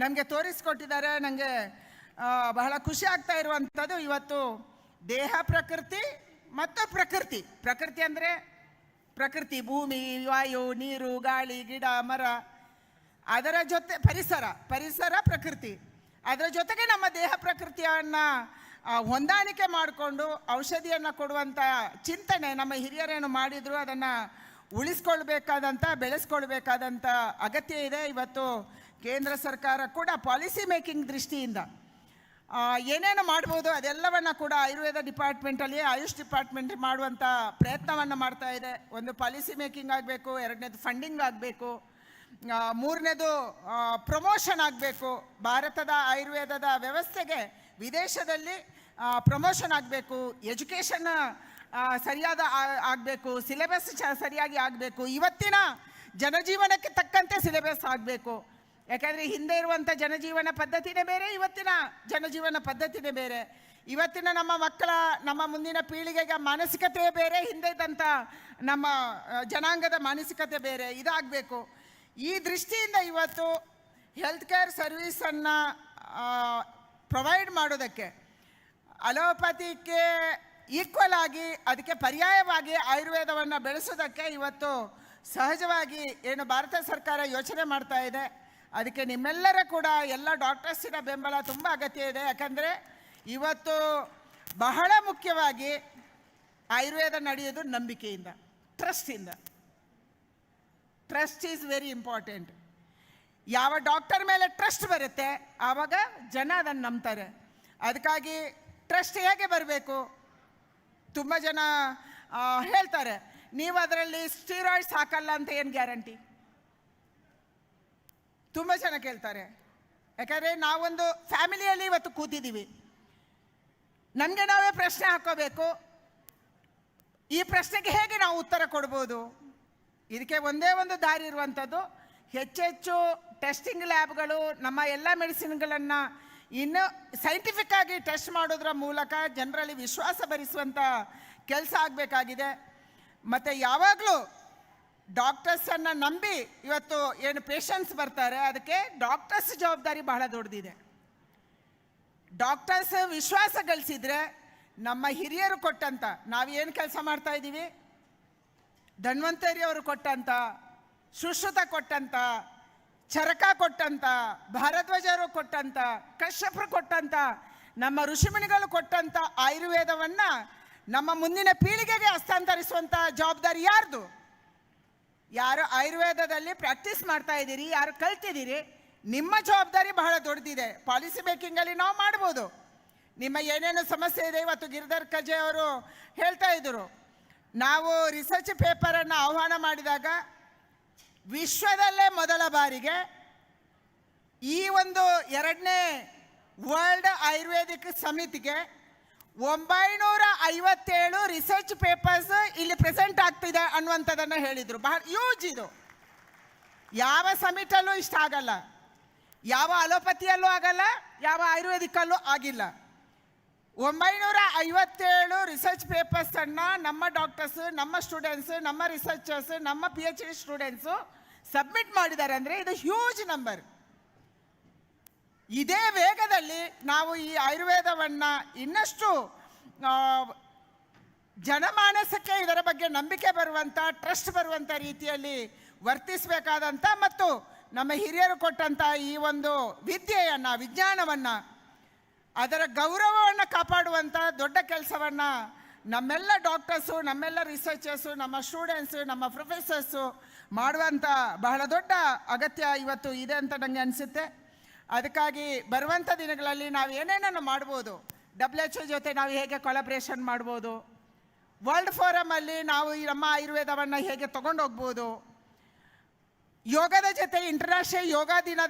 ನಮಗೆ ತೋರಿಸ್ಕೊಟ್ಟಿದ್ದಾರೆ. ನನಗೆ ಬಹಳ ಖುಷಿ ಆಗ್ತಾ ಇರುವಂಥದ್ದು ಇವತ್ತು ದೇಹ ಪ್ರಕೃತಿ ಮತ್ತು ಪ್ರಕೃತಿ ಅಂದರೆ ಪ್ರಕೃತಿ, ಭೂಮಿ, ವಾಯು, ನೀರು, ಗಾಳಿ, ಗಿಡ, ಮರ, ಅದರ ಜೊತೆ ಪರಿಸರ ಪ್ರಕೃತಿ, ಅದರ ಜೊತೆಗೆ ನಮ್ಮ ದೇಹ ಪ್ರಕೃತಿಯನ್ನು ಹೊಂದಾಣಿಕೆ ಮಾಡಿಕೊಂಡು ಔಷಧಿಯನ್ನು ಕೊಡುವಂಥ ಚಿಂತನೆ ನಮ್ಮ ಹಿರಿಯರೇನು ಮಾಡಿದ್ರು, ಅದನ್ನು ಉಳಿಸ್ಕೊಳ್ಬೇಕಾದಂಥ, ಬೆಳೆಸ್ಕೊಳ್ಬೇಕಾದಂಥ ಅಗತ್ಯ ಇದೆ. ಇವತ್ತು ಕೇಂದ್ರ ಸರ್ಕಾರ ಕೂಡ ಪಾಲಿಸಿ ಮೇಕಿಂಗ್ ದೃಷ್ಟಿಯಿಂದ ಏನೇನು ಮಾಡ್ಬೋದು ಅದೆಲ್ಲವನ್ನು ಕೂಡ ಆಯುರ್ವೇದ ಡಿಪಾರ್ಟ್ಮೆಂಟಲ್ಲಿ, ಆಯುಷ್ ಡಿಪಾರ್ಟ್ಮೆಂಟ್ ಮಾಡುವಂಥ ಪ್ರಯತ್ನವನ್ನು ಮಾಡ್ತಾ ಇದೆ. ಒಂದು ಪಾಲಿಸಿ ಮೇಕಿಂಗ್ ಆಗಬೇಕು, ಎರಡನೇದು ಫಂಡಿಂಗ್ ಆಗಬೇಕು, ಮೂರನೇದು ಪ್ರಮೋಷನ್ ಆಗಬೇಕು. ಭಾರತದ ಆಯುರ್ವೇದದ ವ್ಯವಸ್ಥೆಗೆ ವಿದೇಶದಲ್ಲಿ ಪ್ರಮೋಷನ್ ಆಗಬೇಕು, ಎಜುಕೇಷನ್ ಸರಿಯಾದ ಆಗಬೇಕು, ಸಿಲೆಬಸ್ ಸರಿಯಾಗಿ ಆಗಬೇಕು, ಇವತ್ತಿನ ಜನಜೀವನಕ್ಕೆ ತಕ್ಕಂತೆ ಸಿಲೆಬಸ್ ಆಗಬೇಕು. ಯಾಕೆಂದರೆ ಹಿಂದೆ ಇರುವಂಥ ಜನಜೀವನ ಪದ್ಧತಿನೇ ಬೇರೆ, ಇವತ್ತಿನ ಜನಜೀವನ ಪದ್ಧತಿನೇ ಬೇರೆ. ಇವತ್ತಿನ ನಮ್ಮ ಮಕ್ಕಳ, ನಮ್ಮ ಮುಂದಿನ ಪೀಳಿಗೆಗೆ ಮಾನಸಿಕತೆ ಬೇರೆ, ಹಿಂದೆ ಇದ್ದಂಥ ನಮ್ಮ ಜನಾಂಗದ ಮಾನಸಿಕತೆ ಬೇರೆ. ಇದಾಗಬೇಕು. ಈ ದೃಷ್ಟಿಯಿಂದ ಇವತ್ತು ಹೆಲ್ತ್ ಕೇರ್ ಸರ್ವೀಸನ್ನು ಪ್ರೊವೈಡ್ ಮಾಡೋದಕ್ಕೆ, ಅಲೋಪತಿಗೆ ಈಕ್ವಲ್ ಆಗಿ ಅದಕ್ಕೆ ಪರ್ಯಾಯವಾಗಿ ಆಯುರ್ವೇದವನ್ನು ಬೆಳೆಸೋದಕ್ಕೆ ಇವತ್ತು ಸಹಜವಾಗಿ ಏನು ಭಾರತ ಸರ್ಕಾರ ಯೋಚನೆ ಮಾಡ್ತಾ ಇದೆ, ಅದಕ್ಕೆ ನಿಮ್ಮೆಲ್ಲರ ಕೂಡ ಎಲ್ಲ ಡಾಕ್ಟರ್ಸಿನ ಬೆಂಬಲ ತುಂಬ ಅಗತ್ಯ ಇದೆ. ಯಾಕಂದರೆ ಇವತ್ತು ಬಹಳ ಮುಖ್ಯವಾಗಿ ಆಯುರ್ವೇದ ನಡೆಯೋದು ನಂಬಿಕೆಯಿಂದ, ಟ್ರಸ್ಟಿಂದ. Trust is very important. ಯಾವ ಡಾಕ್ಟರ್ ಮೇಲೆ ಟ್ರಸ್ಟ್ ಬರುತ್ತೆ ಆವಾಗ ಜನ ಅದನ್ನು ನಂಬ್ತಾರೆ. ಅದಕ್ಕಾಗಿ ಟ್ರಸ್ಟ್ ಹೇಗೆ ಬರಬೇಕು? ತುಂಬ ಜನ ಹೇಳ್ತಾರೆ, ನೀವು ಅದರಲ್ಲಿ ಸ್ಟೀರಾಯ್ಡ್ಸ್ ಹಾಕಲ್ಲ ಅಂತ ಏನು ಗ್ಯಾರಂಟಿ? ತುಂಬ ಜನ ಕೇಳ್ತಾರೆ. ಯಾಕಂದರೆ ನಾವೊಂದು ಫ್ಯಾಮಿಲಿಯಲ್ಲಿ ಇವತ್ತು ಕೂತಿದ್ದೀವಿ, ನಮಗೆ ನಾವೇ ಪ್ರಶ್ನೆ ಹಾಕೋಬೇಕು, ಈ ಪ್ರಶ್ನೆಗೆ ಹೇಗೆ ನಾವು ಉತ್ತರ ಕೊಡ್ಬೋದು? ಇದಕ್ಕೆ ಒಂದೇ ಒಂದು ದಾರಿ ಇರುವಂಥದ್ದು, ಹೆಚ್ಚೆಚ್ಚು ಟೆಸ್ಟಿಂಗ್ ಲ್ಯಾಬ್ಗಳು ನಮ್ಮ ಎಲ್ಲ ಮೆಡಿಸಿನ್ಗಳನ್ನು ಇನ್ನೂ ಸೈಂಟಿಫಿಕ್ ಆಗಿ ಟೆಸ್ಟ್ ಮಾಡೋದ್ರ ಮೂಲಕ ಜನರಲ್ಲಿ ವಿಶ್ವಾಸ ಭರಿಸುವಂಥ ಕೆಲಸ ಆಗಬೇಕಾಗಿದೆ. ಮತ್ತು ಯಾವಾಗಲೂ ಡಾಕ್ಟರ್ಸನ್ನು ನಂಬಿ ಇವತ್ತು ಏನು ಪೇಷಂಟ್ಸ್ ಬರ್ತಾರೆ, ಅದಕ್ಕೆ ಡಾಕ್ಟರ್ಸ್ ಜವಾಬ್ದಾರಿ ಬಹಳ ದೊಡ್ಡದಿದೆ. ಡಾಕ್ಟರ್ಸ್ ವಿಶ್ವಾಸ ಗಳಿಸಿದರೆ ನಮ್ಮ ಹಿರಿಯರು ಕೊಟ್ಟಂಥ, ನಾವೇನು ಕೆಲಸ ಮಾಡ್ತಾ ಇದ್ದೀವಿ, ಧನ್ವಂತರಿ ಅವರು ಕೊಟ್ಟಂಥ, ಸುಶ್ರುತ ಕೊಟ್ಟಂಥ, ಚರಕ ಕೊಟ್ಟಂಥ, ಭಾರದ್ವಾಜರು ಕೊಟ್ಟಂಥ, ಕಶ್ಯಪರು ಕೊಟ್ಟಂಥ, ನಮ್ಮ ಋಷಿಮುನಿಗಳು ಕೊಟ್ಟಂಥ ಆಯುರ್ವೇದವನ್ನು ನಮ್ಮ ಮುಂದಿನ ಪೀಳಿಗೆಗೆ ಹಸ್ತಾಂತರಿಸುವಂಥ ಜವಾಬ್ದಾರಿ ಯಾರ್ದು? ಯಾರು ಆಯುರ್ವೇದದಲ್ಲಿ ಪ್ರಾಕ್ಟೀಸ್ ಮಾಡ್ತಾ ಇದ್ದೀರಿ, ಯಾರು ಕಲ್ತಿದ್ದೀರಿ, ನಿಮ್ಮ ಜವಾಬ್ದಾರಿ ಬಹಳ ದೊಡ್ಡದಿದೆ. ಪಾಲಿಸಿ ಮೇಕಿಂಗಲ್ಲಿ ನಾವು ಮಾಡ್ಬೋದು. ನಿಮ್ಮ ಏನೇನು ಸಮಸ್ಯೆ ಇದೆ, ಇವತ್ತು ಗಿರಿಧರ್ ಕಜೆ ಅವರು ಹೇಳ್ತಾ ಇದ್ದರು, ನಾವು ರಿಸರ್ಚ್ ಪೇಪರನ್ನು ಆಹ್ವಾನ ಮಾಡಿದಾಗ ವಿಶ್ವದಲ್ಲೇ ಮೊದಲ ಬಾರಿಗೆ ಈ ಒಂದು 2ನೇ ವರ್ಲ್ಡ್ ಆಯುರ್ವೇದಿಕ್ ಸಮಿತಿಗೆ 957 ರಿಸರ್ಚ್ ಪೇಪರ್ಸ್ ಇಲ್ಲಿ ಪ್ರೆಸೆಂಟ್ ಆಗ್ತಿದೆ ಅನ್ನುವಂಥದ್ದನ್ನು ಹೇಳಿದರು. ಬಹಳ ಯೂಜ್ ಇದು. ಯಾವ ಸಮಿಟಲ್ಲೂ ಇಷ್ಟ ಆಗಲ್ಲ, ಯಾವ ಅಲೋಪತಿಯಲ್ಲೂ ಆಗಲ್ಲ, ಯಾವ ಆಯುರ್ವೇದಿಕಲ್ಲೂ ಆಗಿಲ್ಲ. 957 ರಿಸರ್ಚ್ ಪೇಪರ್ಸನ್ನು ನಮ್ಮ ಡಾಕ್ಟರ್ಸ್, ನಮ್ಮ ಸ್ಟೂಡೆಂಟ್ಸ್, ನಮ್ಮ ರಿಸರ್ಚರ್ಸ್, ನಮ್ಮ PhD ಸ್ಟೂಡೆಂಟ್ಸು ಸಬ್ಮಿಟ್ ಮಾಡಿದ್ದಾರೆ. ಅಂದರೆ ಇದು ಹ್ಯೂಜ್ ನಂಬರ್. ಇದೇ ವೇಗದಲ್ಲಿ ನಾವು ಈ ಆಯುರ್ವೇದವನ್ನು ಇನ್ನಷ್ಟು ಜನಮಾನಸಕ್ಕೆ ಇದರ ಬಗ್ಗೆ ನಂಬಿಕೆ ಬರುವಂಥ, ಟ್ರಸ್ಟ್ ಬರುವಂಥ ರೀತಿಯಲ್ಲಿ ವರ್ತಿಸಬೇಕಾದಂಥ ಮತ್ತು ನಮ್ಮ ಹಿರಿಯರು ಕೊಟ್ಟಂಥ ಈ ಒಂದು ವಿದ್ಯೆಯನ್ನು, ವಿಜ್ಞಾನವನ್ನು, ಅದರ ಗೌರವವನ್ನು ಕಾಪಾಡುವಂಥ ದೊಡ್ಡ ಕೆಲಸವನ್ನು ನಮ್ಮೆಲ್ಲ ಡಾಕ್ಟರ್ಸು, ನಮ್ಮೆಲ್ಲ ರಿಸರ್ಚರ್ಸು, ನಮ್ಮ ಸ್ಟೂಡೆಂಟ್ಸು, ನಮ್ಮ ಪ್ರೊಫೆಸರ್ಸು ಮಾಡುವಂಥ ಬಹಳ ದೊಡ್ಡ ಅಗತ್ಯ ಇವತ್ತು ಇದೆ ಅಂತ ನನಗೆ ಅನಿಸುತ್ತೆ. ಅದಕ್ಕಾಗಿ ಬರುವಂಥ ದಿನಗಳಲ್ಲಿ ನಾವು ಏನೇನನ್ನು ಮಾಡ್ಬೋದು, WHO ಜೊತೆ ನಾವು ಹೇಗೆ ಕೊಲಾಬ್ರೇಷನ್ ಮಾಡ್ಬೋದು, ವರ್ಲ್ಡ್ ಫೋರಮಲ್ಲಿ ನಾವು ಈ ನಮ್ಮ ಆಯುರ್ವೇದವನ್ನು ಹೇಗೆ ತೊಗೊಂಡೋಗ್ಬೋದು, ಯೋಗದ ಜೊತೆ ಇಂಟರ್ನ್ಯಾಷನಲ್ ಯೋಗ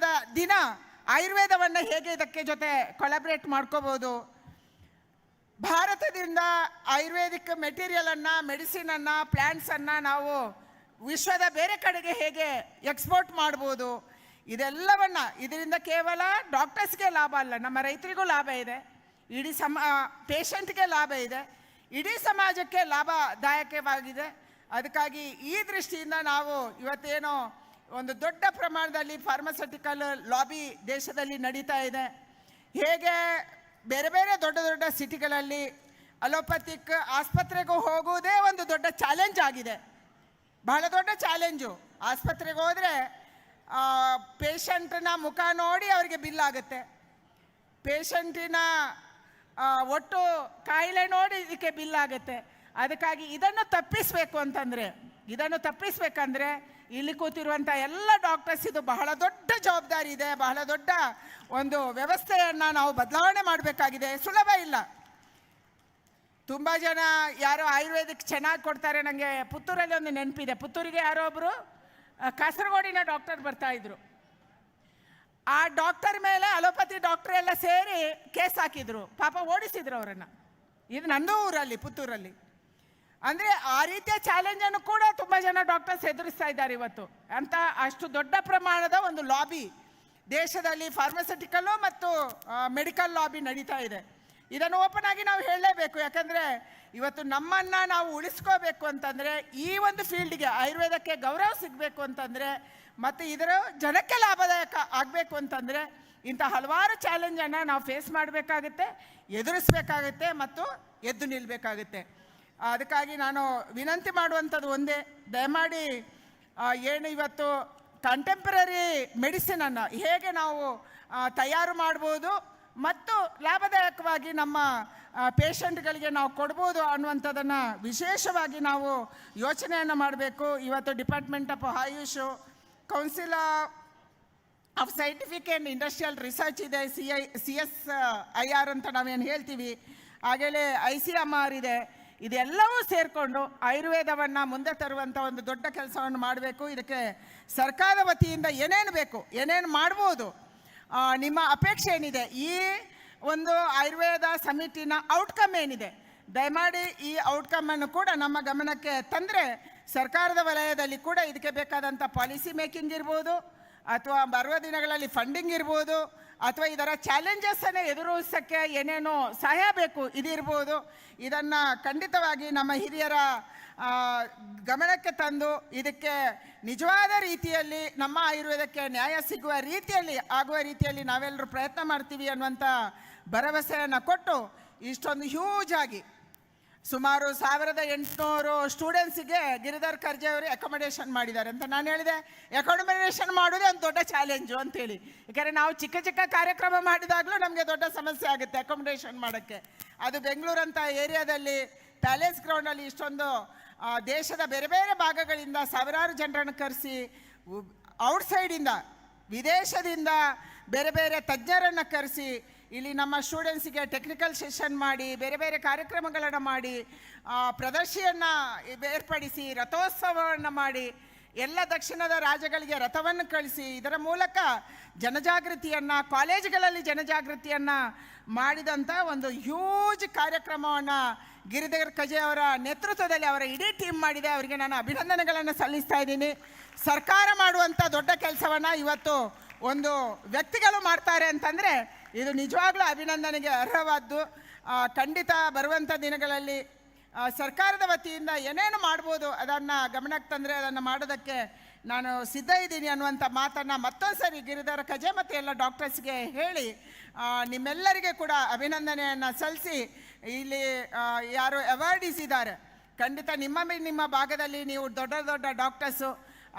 ದಿನ ಆಯುರ್ವೇದವನ್ನು ಹೇಗೆ ಇದಕ್ಕೆ ಜೊತೆ ಕೊಲಾಬ್ರೇಟ್ ಮಾಡ್ಕೋಬೋದು, ಭಾರತದಿಂದ ಆಯುರ್ವೇದಿಕ್ ಮೆಟೀರಿಯಲನ್ನು, ಮೆಡಿಸಿನನ್ನು, ಪ್ಲ್ಯಾಂಟ್ಸನ್ನು ನಾವು ವಿಶ್ವದ ಬೇರೆ ಕಡೆಗೆ ಹೇಗೆ ಎಕ್ಸ್ಪೋರ್ಟ್ ಮಾಡ್ಬೋದು, ಇದರಿಂದ ಕೇವಲ ಡಾಕ್ಟರ್ಸ್ಗೆ ಲಾಭ ಅಲ್ಲ, ನಮ್ಮ ರೈತರಿಗೂ ಲಾಭ ಇದೆ, ಇಡೀ ಪೇಷಂಟ್ಗೆ ಲಾಭ ಇದೆ, ಇಡೀ ಸಮಾಜಕ್ಕೆ ಲಾಭದಾಯಕವಾಗಿದೆ. ಅದಕ್ಕಾಗಿ ಈ ದೃಷ್ಟಿಯಿಂದ ನಾವು ಇವತ್ತೇನೋ ಒಂದು ದೊಡ್ಡ ಪ್ರಮಾಣದಲ್ಲಿ ಫಾರ್ಮಸ್ಯೂಟಿಕಲ್ ಲಾಬಿ ದೇಶದಲ್ಲಿ ನಡೀತಾ ಇದೆ. ಹೇಗೆ ಬೇರೆ ಬೇರೆ ದೊಡ್ಡ ದೊಡ್ಡ ಸಿಟಿಗಳಲ್ಲಿ ಅಲೋಪತಿಕ್ ಆಸ್ಪತ್ರೆಗೂ ಹೋಗುವುದೇ ಒಂದು ದೊಡ್ಡ ಚಾಲೆಂಜ್ ಆಗಿದೆ, ಬಹಳ ದೊಡ್ಡ ಚಾಲೆಂಜು. ಆಸ್ಪತ್ರೆಗೆ ಹೋದರೆ ಪೇಷಂಟ್ನ ಮುಖ ನೋಡಿ ಅವರಿಗೆ ಬಿಲ್ ಆಗುತ್ತೆ, ಪೇಷಂಟಿನ ಒಟ್ಟು ಕಾಯಿಲೆ ನೋಡಿ ಇದಕ್ಕೆ ಬಿಲ್ ಆಗುತ್ತೆ. ಅದಕ್ಕಾಗಿ ಇದನ್ನು ತಪ್ಪಿಸಬೇಕಂದ್ರೆ ಇಲ್ಲಿ ಕೂತಿರುವಂಥ ಎಲ್ಲ ಡಾಕ್ಟರ್ಸ್ ಇದು ಬಹಳ ದೊಡ್ಡ ಜವಾಬ್ದಾರಿ ಇದೆ, ಬಹಳ ದೊಡ್ಡ ಒಂದು ವ್ಯವಸ್ಥೆಯನ್ನು ನಾವು ಬದಲಾವಣೆ ಮಾಡಬೇಕಾಗಿದೆ. ಸುಲಭ ಇಲ್ಲ. ತುಂಬ ಜನ ಯಾರೋ ಆಯುರ್ವೇದಿಕ್ ಚೆನ್ನಾಗಿ ಕೊಡ್ತಾರೆ. ನನಗೆ ಪುತ್ತೂರಲ್ಲಿ ಒಂದು ನೆನಪಿದೆ, ಪುತ್ತೂರಿಗೆ ಯಾರೋ ಒಬ್ಬರು ಕಾಸರಗೋಡಿನ ಡಾಕ್ಟರ್ ಬರ್ತಾಯಿದ್ರು. ಆ ಡಾಕ್ಟರ್ ಮೇಲೆ ಅಲೋಪತಿ ಡಾಕ್ಟರ್ ಎಲ್ಲ ಸೇರಿ ಕೇಸ್ ಹಾಕಿದ್ರು, ಪಾಪ ಓಡಿಸಿದ್ರು ಅವರನ್ನು. ಇದು ನಂದು ಊರಲ್ಲಿ, ಪುತ್ತೂರಲ್ಲಿ. ಅಂದರೆ ಆ ರೀತಿಯ ಚಾಲೆಂಜನ್ನು ಕೂಡ ತುಂಬ ಜನ ಡಾಕ್ಟರ್ಸ್ ಎದುರಿಸ್ತಾ ಇದ್ದಾರೆ ಇವತ್ತು. ಅಂತ ಅಷ್ಟು ದೊಡ್ಡ ಪ್ರಮಾಣದ ಒಂದು ಲಾಬಿ ದೇಶದಲ್ಲಿ ಫಾರ್ಮಸ್ಯೂಟಿಕಲ್ಲು ಮತ್ತು ಮೆಡಿಕಲ್ ಲಾಬಿ ನಡೀತಾ ಇದೆ. ಇದನ್ನು ಓಪನ್ ಆಗಿ ನಾವು ಹೇಳಲೇಬೇಕು. ಯಾಕಂದರೆ ಇವತ್ತು ನಮ್ಮನ್ನು ನಾವು ಉಳಿಸ್ಕೋಬೇಕು ಅಂತಂದರೆ, ಈ ಒಂದು ಫೀಲ್ಡ್ಗೆ ಆಯುರ್ವೇದಕ್ಕೆ ಗೌರವ ಸಿಗಬೇಕು ಅಂತಂದರೆ, ಮತ್ತು ಇದರ ಜನಕ್ಕೆ ಲಾಭದಾಯಕ ಆಗಬೇಕು ಅಂತಂದರೆ ಇಂಥ ಹಲವಾರು ಚಾಲೆಂಜನ್ನು ನಾವು ಫೇಸ್ ಮಾಡಬೇಕಾಗುತ್ತೆ, ಎದುರಿಸಬೇಕಾಗುತ್ತೆ ಮತ್ತು ಎದ್ದು ನಿಲ್ಲಬೇಕಾಗುತ್ತೆ. ಅದಕ್ಕಾಗಿ ನಾನು ವಿನಂತಿ ಮಾಡುವಂಥದ್ದು ಒಂದೇ, ದಯಮಾಡಿ ಏನು ಇವತ್ತು ಕಂಟೆಂಪ್ರರಿ ಮೆಡಿಸಿನನ್ನು ಹೇಗೆ ನಾವು ತಯಾರು ಮಾಡ್ಬೋದು ಮತ್ತು ಲಾಭದಾಯಕವಾಗಿ ನಮ್ಮ ಪೇಷಂಟ್ಗಳಿಗೆ ನಾವು ಕೊಡ್ಬೋದು ಅನ್ನುವಂಥದ್ದನ್ನು ವಿಶೇಷವಾಗಿ ನಾವು ಯೋಚನೆಯನ್ನು ಮಾಡಬೇಕು. ಇವತ್ತು department of AYUSH, council of scientific and industrial research ಇದೆ, CSIR ಅಂತ ನಾವೇನು ಹೇಳ್ತೀವಿ, ಹಾಗೆಯೇ ICMR ಇದೆ. ಇದೆಲ್ಲವೂ ಸೇರಿಕೊಂಡು ಆಯುರ್ವೇದವನ್ನು ಮುಂದೆ ತರುವಂಥ ಒಂದು ದೊಡ್ಡ ಕೆಲಸವನ್ನು ಮಾಡಬೇಕು. ಇದಕ್ಕೆ ಸರ್ಕಾರದ ವತಿಯಿಂದ ಏನೇನು ಬೇಕು, ಏನೇನು ಮಾಡ್ಬೋದು, ನಿಮ್ಮ ಅಪೇಕ್ಷೆ ಏನಿದೆ, ಈ ಒಂದು ಆಯುರ್ವೇದ ಸಮಿತಿನ ಔಟ್ಕಮ್ ಏನಿದೆ, ದಯಮಾಡಿ ಈ ಔಟ್ಕಮನ್ನು ಕೂಡ ನಮ್ಮ ಗಮನಕ್ಕೆ ತಂದರೆ ಸರ್ಕಾರದ ವಲಯದಲ್ಲಿ ಕೂಡ ಇದಕ್ಕೆ ಬೇಕಾದಂಥ ಪಾಲಿಸಿ ಮೇಕಿಂಗ್ ಇರ್ಬೋದು, ಅಥವಾ ಬರುವ ದಿನಗಳಲ್ಲಿ ಫಂಡಿಂಗ್ ಇರ್ಬೋದು, ಅಥವಾ ಇದರ ಚಾಲೆಂಜಸ್ಸನ್ನೇ ಎದುರಿಸೋಕ್ಕೆ ಏನೇನೋ ಸಹಾಯ ಬೇಕು ಇದಿರ್ಬೋದು. ಇದನ್ನು ಖಂಡಿತವಾಗಿ ನಮ್ಮ ಹಿರಿಯರ ಗಮನಕ್ಕೆ ತಂದು ಇದಕ್ಕೆ ನಿಜವಾದ ರೀತಿಯಲ್ಲಿ ನಮ್ಮ ಆಯುರ್ವೇದಕ್ಕೆ ನ್ಯಾಯ ಸಿಗುವ ರೀತಿಯಲ್ಲಿ ಆಗುವ ರೀತಿಯಲ್ಲಿ ನಾವೆಲ್ಲರೂ ಪ್ರಯತ್ನ ಮಾಡ್ತೀವಿ ಅನ್ನುವಂಥ ಭರವಸೆಯನ್ನು ಕೊಟ್ಟು ಇಷ್ಟೊಂದು ಹ್ಯೂಜ್ ಆಗಿ ಸುಮಾರು 1800 ಸ್ಟೂಡೆಂಟ್ಸಿಗೆ ಗಿರಿಧರ್ ಕರ್ಜೆ ಅವರು ಅಕೊಮಡೇಷನ್ ಮಾಡಿದ್ದಾರೆ ಅಂತ ನಾನು ಹೇಳಿದೆ. ಅಕೊಮಡೇಷನ್ ಮಾಡೋದೇ ಒಂದು ದೊಡ್ಡ ಚಾಲೆಂಜು ಅಂತೇಳಿ, ಯಾಕಂದರೆ ನಾವು ಚಿಕ್ಕ ಚಿಕ್ಕ ಕಾರ್ಯಕ್ರಮ ಮಾಡಿದಾಗಲೂ ನಮಗೆ ದೊಡ್ಡ ಸಮಸ್ಯೆ ಆಗುತ್ತೆ ಅಕೊಮಡೇಷನ್ ಮಾಡೋಕ್ಕೆ. ಅದು ಬೆಂಗಳೂರಂಥ ಏರಿಯಾದಲ್ಲಿ ಪ್ಯಾಲೇಸ್ ಗ್ರೌಂಡಲ್ಲಿ ಇಷ್ಟೊಂದು ದೇಶದ ಬೇರೆ ಬೇರೆ ಭಾಗಗಳಿಂದ ಸಾವಿರಾರು ಜನರನ್ನು ಕರೆಸಿ, ಔಟ್ಸೈಡಿಂದ ವಿದೇಶದಿಂದ ಬೇರೆ ಬೇರೆ ತಜ್ಞರನ್ನು ಕರೆಸಿ ಇಲ್ಲಿ ನಮ್ಮ ಸ್ಟೂಡೆಂಟ್ಸಿಗೆ ಟೆಕ್ನಿಕಲ್ ಸೆಷನ್ ಮಾಡಿ, ಬೇರೆ ಬೇರೆ ಕಾರ್ಯಕ್ರಮಗಳನ್ನು ಮಾಡಿ, ಪ್ರದರ್ಶಿಯನ್ನು ಏರ್ಪಡಿಸಿ, ರಥೋತ್ಸವವನ್ನು ಮಾಡಿ, ಎಲ್ಲ ದಕ್ಷಿಣದ ರಾಜ್ಯಗಳಿಗೆ ರಥವನ್ನು ಕಳಿಸಿ, ಇದರ ಮೂಲಕ ಜನಜಾಗೃತಿಯನ್ನು, ಕಾಲೇಜುಗಳಲ್ಲಿ ಜನಜಾಗೃತಿಯನ್ನು ಮಾಡಿದಂಥ ಒಂದು ಹ್ಯೂಜ್ ಕಾರ್ಯಕ್ರಮವನ್ನು ಗಿರಿಧರ್ ಕಜೆ ಅವರ ನೇತೃತ್ವದಲ್ಲಿ ಅವರ ಇಡೀ ಟೀಮ್ ಮಾಡಿದೆ. ಅವರಿಗೆ ನಾನು ಅಭಿನಂದನೆಗಳನ್ನು ಸಲ್ಲಿಸ್ತಾ ಇದ್ದೀನಿ. ಸರ್ಕಾರ ಮಾಡುವಂಥ ದೊಡ್ಡ ಕೆಲಸವನ್ನು ಇವತ್ತು ಒಂದು ವ್ಯಕ್ತಿಗಳು ಮಾಡ್ತಾರೆ ಅಂತಂದರೆ ಇದು ನಿಜವಾಗ್ಲೂ ಅಭಿನಂದನೆಗೆ ಅರ್ಹವಾದ್ದು. ಖಂಡಿತ ಬರುವಂಥ ದಿನಗಳಲ್ಲಿ ಸರ್ಕಾರದ ವತಿಯಿಂದ ಏನೇನು ಮಾಡ್ಬೋದು ಅದನ್ನು ಗಮನಕ್ಕೆ ತಂದರೆ ಅದನ್ನು ಮಾಡೋದಕ್ಕೆ ನಾನು ಸಿದ್ಧ ಇದ್ದೀನಿ ಅನ್ನುವಂಥ ಮಾತನ್ನು ಮತ್ತೊಂದು ಸರಿ ಗಿರಿಧರ್ ಕಜೆ ಮತ್ತು ಎಲ್ಲ ಡಾಕ್ಟರ್ಸ್ಗೆ ಹೇಳಿ ನಿಮ್ಮೆಲ್ಲರಿಗೆ ಕೂಡ ಅಭಿನಂದನೆಯನ್ನು ಸಲ್ಲಿಸಿ, ಇಲ್ಲಿ ಯಾರು ಅವಾರ್ಡೀಸ್ ಇದ್ದಾರೆ, ಖಂಡಿತ ನಿಮ್ಮ ಭಾಗದಲ್ಲಿ ನೀವು ದೊಡ್ಡ ದೊಡ್ಡ ಡಾಕ್ಟರ್ಸು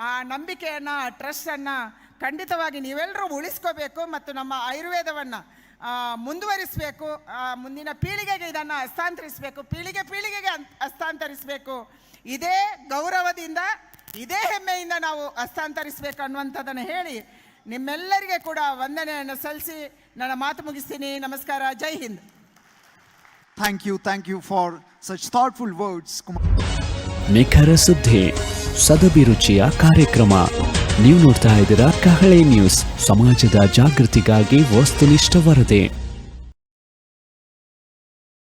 ಆ ನಂಬಿಕೆಯನ್ನು, ಟ್ರಸ್ಟನ್ನು ಖಂಡಿತವಾಗಿ ನೀವೆಲ್ಲರೂ ಉಳಿಸ್ಕೋಬೇಕು ಮತ್ತು ನಮ್ಮ ಆಯುರ್ವೇದವನ್ನು ಮುಂದುವರಿಸಬೇಕು. ಮುಂದಿನ ಪೀಳಿಗೆಗೆ ಇದನ್ನು ಹಸ್ತಾಂತರಿಸಬೇಕು, ಪೀಳಿಗೆಗೆ ಹಸ್ತಾಂತರಿಸಬೇಕು. ಇದೇ ಗೌರವದಿಂದ, ಇದೇ ಹೆಮ್ಮೆಯಿಂದ ನಾವು ಹಸ್ತಾಂತರಿಸಬೇಕು ಅನ್ನುವಂಥದ್ದನ್ನು ಹೇಳಿ ನಿಮ್ಮೆಲ್ಲರಿಗೆ ಕೂಡ ವಂದನೆಯನ್ನು ಸಲ್ಲಿಸಿ ನನ್ನ ಮಾತು ಮುಗಿಸ್ತೀನಿ. ನಮಸ್ಕಾರ. ಜೈ Hind. Thank you for such thoughtful words. ನಿಖರ ಸುದ್ದಿ, ಸದಭಿರುಚಿಯ ಕಾರ್ಯಕ್ರಮ. ನೀವು ನೋಡ್ತಾ ಇದ್ದೀರಾ ಕಹಳೆ ನ್ಯೂಸ್, ಸಮಾಜದ ಜಾಗೃತಿಗಾಗಿ ವಸ್ತುನಿಷ್ಠ ವರದಿ.